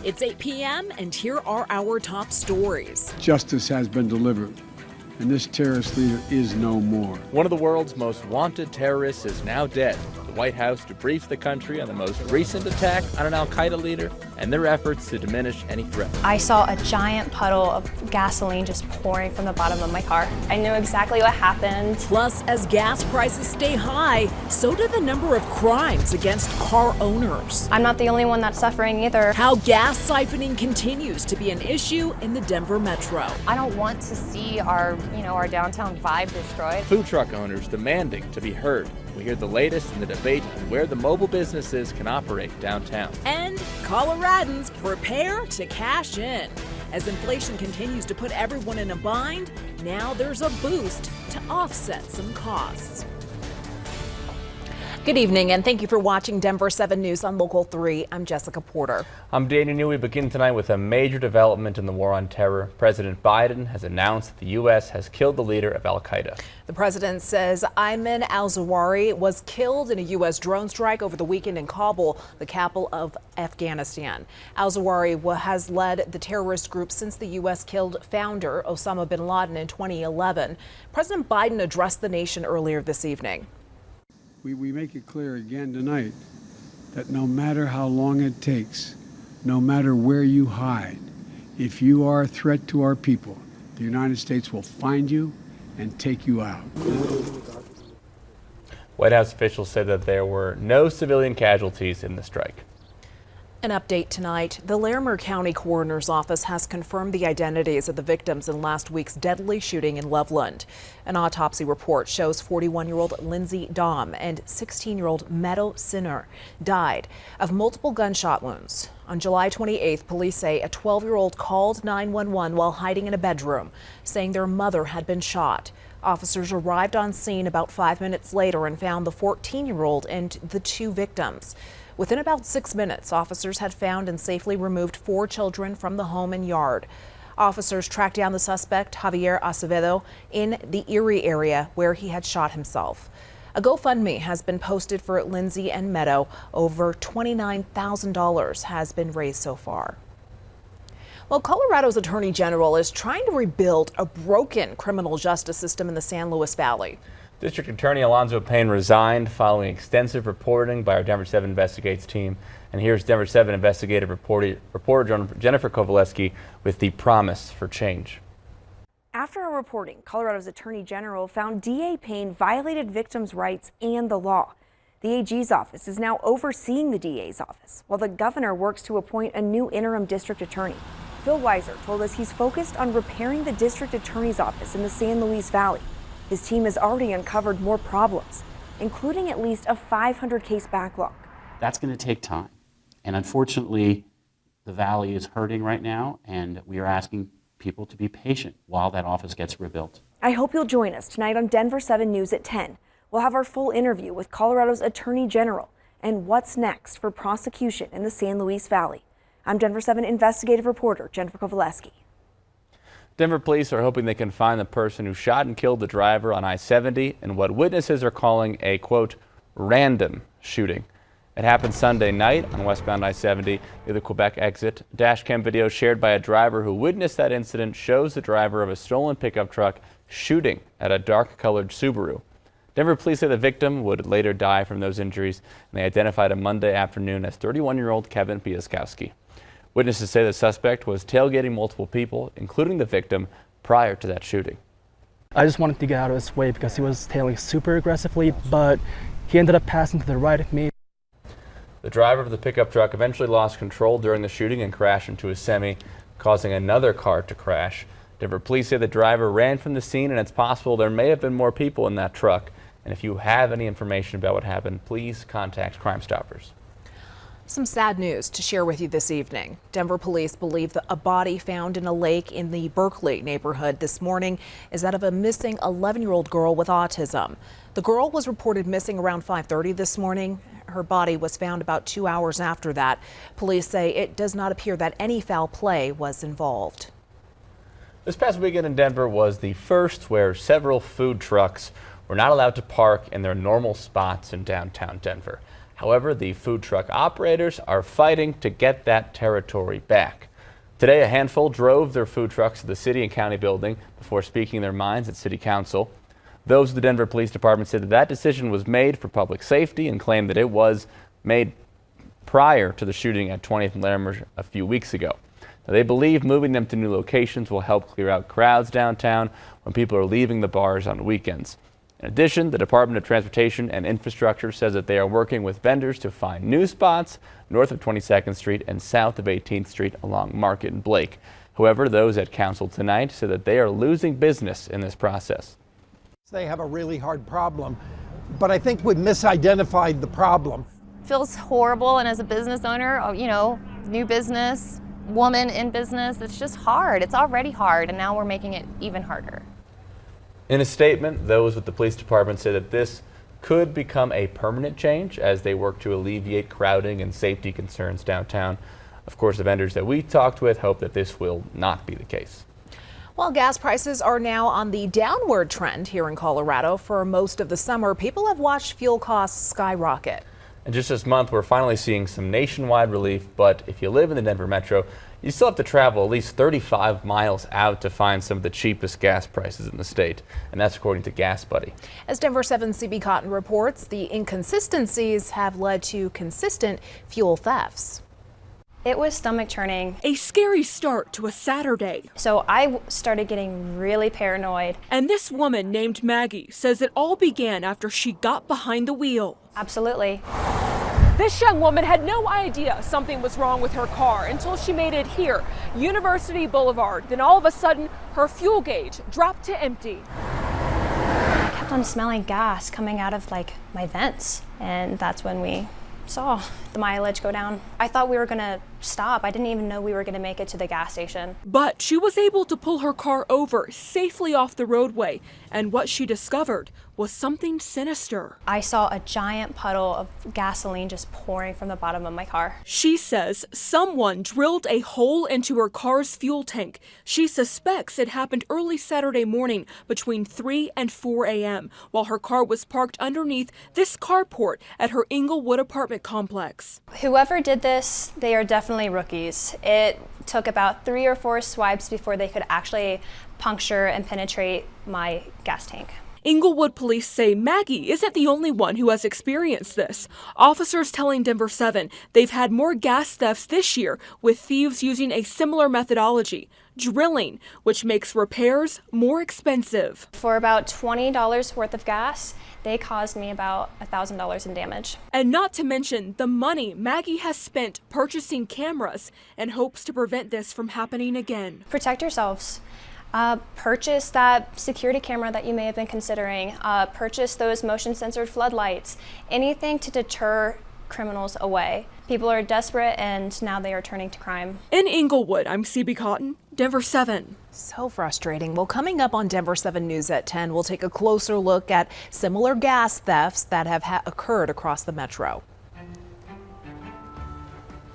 It's 8 p.m. and here are our top stories. Justice has been delivered, and this terrorist leader is no more. One of the world's most wanted terrorists is now dead. The White House debriefs the country on the most recent attack on an al-Qaeda leader and their efforts to diminish any threat. I saw a giant puddle of gasoline just pouring from the bottom of my car. I knew exactly what happened. Plus, as gas prices stay high, so do the number of crimes against car owners. I'm not the only one that's suffering either. How gas siphoning continues to be an issue in the Denver metro. I don't want to see our downtown vibe destroyed. Food truck owners demanding to be heard. We hear the latest in the debate on where the mobile businesses can operate downtown. And Coloradans prepare to cash in. As inflation continues to put everyone in a bind, now there's a boost to offset some costs. Good evening, and thank you for watching Denver 7 News on Local 3. I'm Jessica Porter. I'm Daniel New. We begin tonight with a major development in the war on terror. President Biden has announced that the U.S. has killed the leader of al-Qaeda. The president says Ayman al-Zawahiri was killed in a U.S. drone strike over the weekend in Kabul, the capital of Afghanistan. Al-Zawahiri has led the terrorist group since the U.S. killed founder Osama bin Laden in 2011. President Biden addressed the nation earlier this evening. We make it clear again tonight that no matter how long it takes, no matter where you hide, if you are a threat to our people, the United States will find you and take you out. White House officials said that there were no civilian casualties in the strike. An update tonight. The Larimer County Coroner's Office has confirmed the identities of the victims in last week's deadly shooting in Loveland. An autopsy report shows 41-year-old Lindsay Dahm and 16-year-old Meadow Sinner died of multiple gunshot wounds. On July 28th, police say a 12-year-old called 911 while hiding in a bedroom, saying their mother had been shot. Officers arrived on scene about 5 minutes later and found the 14-year-old and the two victims. Within about 6 minutes, officers had found and safely removed 4 children from the home and yard. Officers tracked down the suspect, Javier Acevedo, in the Erie area where he had shot himself. A GoFundMe has been posted for Lindsay and Meadow. Over $29,000 has been raised so far. Well, Colorado's Attorney General is trying to rebuild a broken criminal justice system in the San Luis Valley. District Attorney Alonzo Payne resigned following extensive reporting by our Denver 7 Investigates team. And here's Denver 7 investigative reporter Jennifer Kovaleski with the promise for change. After our reporting, Colorado's Attorney General found DA Payne violated victims' rights and the law. The AG's office is now overseeing the DA's office, while the governor works to appoint a new interim district attorney. Phil Weiser told us he's focused on repairing the district attorney's office in the San Luis Valley. His team has already uncovered more problems, including at least a 500-case backlog. That's going to take time. And unfortunately, the valley is hurting right now, and we are asking people to be patient while that office gets rebuilt. I hope you'll join us tonight on Denver 7 News at 10. We'll have our full interview with Colorado's Attorney General and what's next for prosecution in the San Luis Valley. I'm Denver 7 investigative reporter Jennifer Kovaleski. Denver police are hoping they can find the person who shot and killed the driver on I-70 in what witnesses are calling a, quote, random shooting. It happened Sunday night on westbound I-70 near the Quebec exit. Dashcam video shared by a driver who witnessed that incident shows the driver of a stolen pickup truck shooting at a dark-colored Subaru. Denver police say the victim would later die from those injuries, and they identified him Monday afternoon as 31-year-old Kevin Piaskowski. Witnesses say the suspect was tailgating multiple people, including the victim, prior to that shooting. I just wanted to get out of his way because he was tailing super aggressively, but he ended up passing to the right of me. The driver of the pickup truck eventually lost control during the shooting and crashed into a semi, causing another car to crash. Denver police say the driver ran from the scene, and it's possible there may have been more people in that truck. And if you have any information about what happened, please contact Crime Stoppers. Some sad news to share with you this evening. Denver police believe that a body found in a lake in the Berkeley neighborhood this morning is that of a missing 11-year-old girl with autism. The girl was reported missing around 5:30 this morning. Her body was found about 2 hours after that. Police say it does not appear that any foul play was involved. This past weekend in Denver was the first where several food trucks were not allowed to park in their normal spots in downtown Denver. However, the food truck operators are fighting to get that territory back. Today, a handful drove their food trucks to the city and county building before speaking their minds at city council. Those of the Denver Police Department said that decision was made for public safety and claimed that it was made prior to the shooting at 20th and Larimer a few weeks ago. Now, they believe moving them to new locations will help clear out crowds downtown when people are leaving the bars on weekends. In addition, the Department of Transportation and Infrastructure says that they are working with vendors to find new spots north of 22nd Street and south of 18th Street along Market and Blake. However, those at council tonight said that they are losing business in this process. They have a really hard problem, but I think we've misidentified the problem. Feels horrible, and as a business owner, you know, new business, woman in business, it's just hard. It's already hard, and now we're making it even harder. In a statement, those with the police department say that this could become a permanent change as they work to alleviate crowding and safety concerns downtown. Of course, the vendors that we talked with hope that this will not be the case. While gas prices are now on the downward trend here in Colorado for most of the summer, people have watched fuel costs skyrocket. And just this month, we're finally seeing some nationwide relief, but if you live in the Denver metro, you still have to travel at least 35 miles out to find some of the cheapest gas prices in the state, and that's according to Gas Buddy. As Denver 7's CB Cotton reports, the inconsistencies have led to consistent fuel thefts. It was stomach churning. A scary start to a Saturday. So I started getting really paranoid. And this woman named Maggie says it all began after she got behind the wheel. Absolutely. This young woman had no idea something was wrong with her car until she made it here, University Boulevard. Then all of a sudden, her fuel gauge dropped to empty. I kept on smelling gas coming out of like my vents, and that's when we saw the mileage go down. I thought we were gonna stop. I didn't even know we were gonna make it to the gas station. But she was able to pull her car over safely off the roadway, and what she discovered was something sinister. I saw a giant puddle of gasoline just pouring from the bottom of my car. She says someone drilled a hole into her car's fuel tank. She suspects it happened early Saturday morning between 3 and 4 a.m. while her car was parked underneath this carport at her Inglewood apartment complex. Whoever did this, they are definitely rookies. It took about 3 or 4 swipes before they could actually puncture and penetrate my gas tank. Inglewood police say Maggie isn't the only one who has experienced this. Officers telling Denver 7 they've had more gas thefts this year, with thieves using a similar methodology, drilling, which makes repairs more expensive. For about $20 worth of gas, they caused me about $1,000 in damage. And not to mention the money Maggie has spent purchasing cameras in hopes to prevent this from happening again. Protect yourselves. Purchase that security camera that you may have been considering. Purchase those motion censored floodlights. Anything to deter criminals away. People are desperate, and now they are turning to crime. In Inglewood, I'm CB Cotton, Denver 7. So frustrating. Well, coming up on Denver 7 News at 10, we'll take a closer look at similar gas thefts that have occurred across the metro.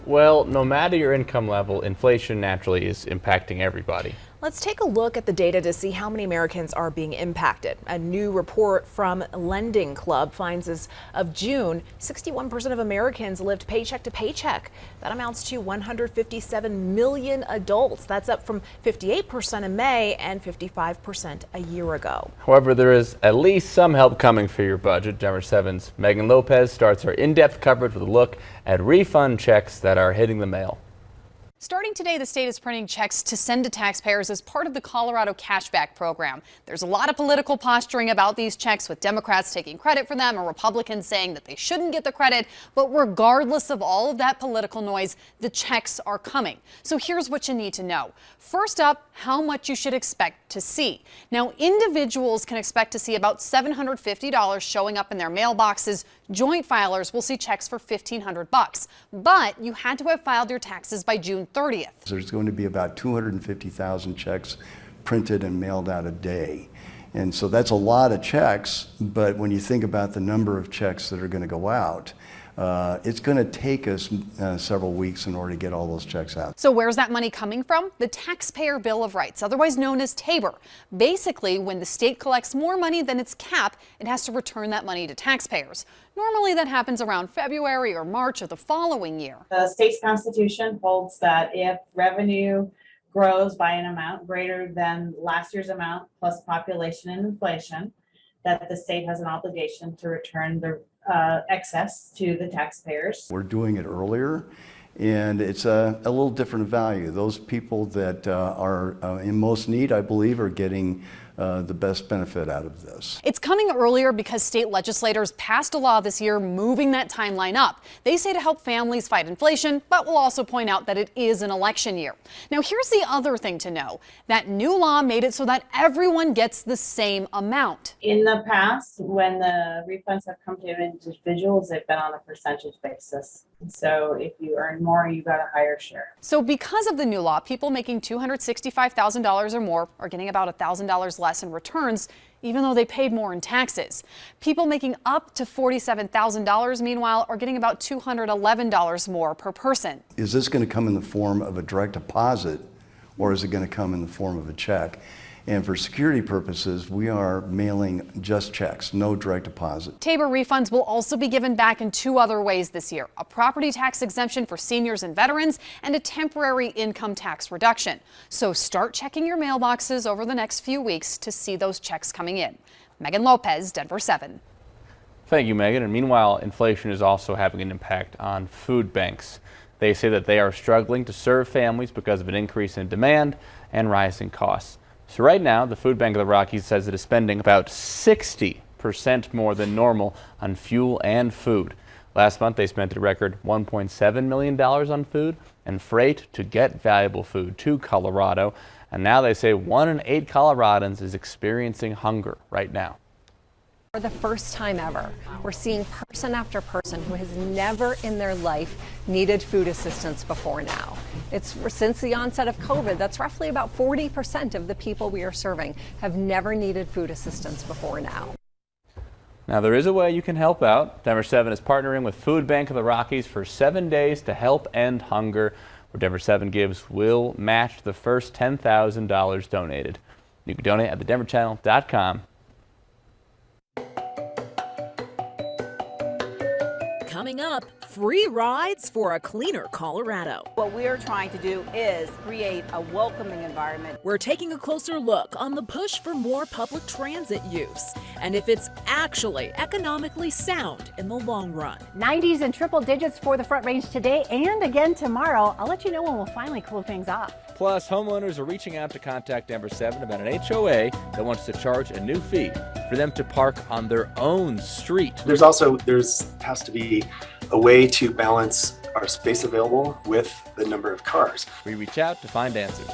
Well, no matter your income level, inflation naturally is impacting everybody. Let's take a look at the data to see how many Americans are being impacted. A new report from Lending Club finds as of June, 61% of Americans lived paycheck to paycheck. That amounts to 157 million adults. That's up from 58% in May and 55% a year ago. However, there is at least some help coming for your budget. Denver 7's Megan Lopez starts her in-depth coverage with a look at refund checks that are hitting the mail. Starting today, the state is printing checks to send to taxpayers as part of the Colorado cashback program. There's a lot of political posturing about these checks, with Democrats taking credit for them and Republicans saying that they shouldn't get the credit. But regardless of all of that political noise, the checks are coming. So here's what you need to know. First up, how much you should expect to see. Now, individuals can expect to see about $750 showing up in their mailboxes. Joint filers will see checks for $1,500. But you had to have filed your taxes by June 30th. There's going to be about 250,000 checks printed and mailed out a day. And so that's a lot of checks, but when you think about the number of checks that are going to go out, It's going to take us several weeks in order to get all those checks out. So where's that money coming from? The Taxpayer Bill of Rights, otherwise known as TABOR. Basically, when the state collects more money than its cap, it has to return that money to taxpayers. Normally that happens around February or March of the following year. The state's constitution holds that if revenue grows by an amount greater than last year's amount plus population and inflation, that the state has an obligation to return the excess to the taxpayers. We're doing it earlier, and it's a little different value. Those people that are in most need, I believe, are getting the best benefit out of this. It's coming earlier because state legislators passed a law this year moving that timeline up. They say to help families fight inflation, but will also point out that it is an election year. Now, here's the other thing to know. That new law made it so that everyone gets the same amount. In the past, when the refunds have come to individuals, they've been on a percentage basis. So if you earn more, you got a higher share. So because of the new law, people making $265,000 or more are getting about $1,000 less in returns, even though they paid more in taxes. People making up to $47,000, meanwhile, are getting about $211 more per person. Is this going to come in the form of a direct deposit, or is it going to come in the form of a check? And for security purposes, we are mailing just checks, no direct deposit. TABOR refunds will also be given back in two other ways this year: a property tax exemption for seniors and veterans, and a temporary income tax reduction. So start checking your mailboxes over the next few weeks to see those checks coming in. Megan Lopez, Denver 7. Thank you, Megan. And meanwhile, inflation is also having an impact on food banks. They say that they are struggling to serve families because of an increase in demand and rising costs. So right now, the Food Bank of the Rockies says it is spending about 60% more than normal on fuel and food. Last month, they spent a record $1.7 million on food and freight to get valuable food to Colorado. And now they say 1 in 8 Coloradans is experiencing hunger right now. For the first time ever, we're seeing person after person who has never in their life needed food assistance before now. It's since the onset of COVID, that's roughly about 40% of the people we are serving have never needed food assistance before now. Now, there is a way you can help out. Denver 7 is partnering with Food Bank of the Rockies for 7 days to help end hunger. Where Denver 7 gives will match the first $10,000 donated. You can donate at thedenverchannel.com. Coming up, free rides for a cleaner Colorado. What we are trying to do is create a welcoming environment. We're taking a closer look on the push for more public transit use and if it's actually economically sound in the long run. 90s and triple digits for the Front Range today and again tomorrow. I'll let you know when we'll finally cool things off. Plus, homeowners are reaching out to contact Denver 7 about an HOA that wants to charge a new fee for them to park on their own street. There has to be a way to balance our space available with the number of cars. We reach out to find answers.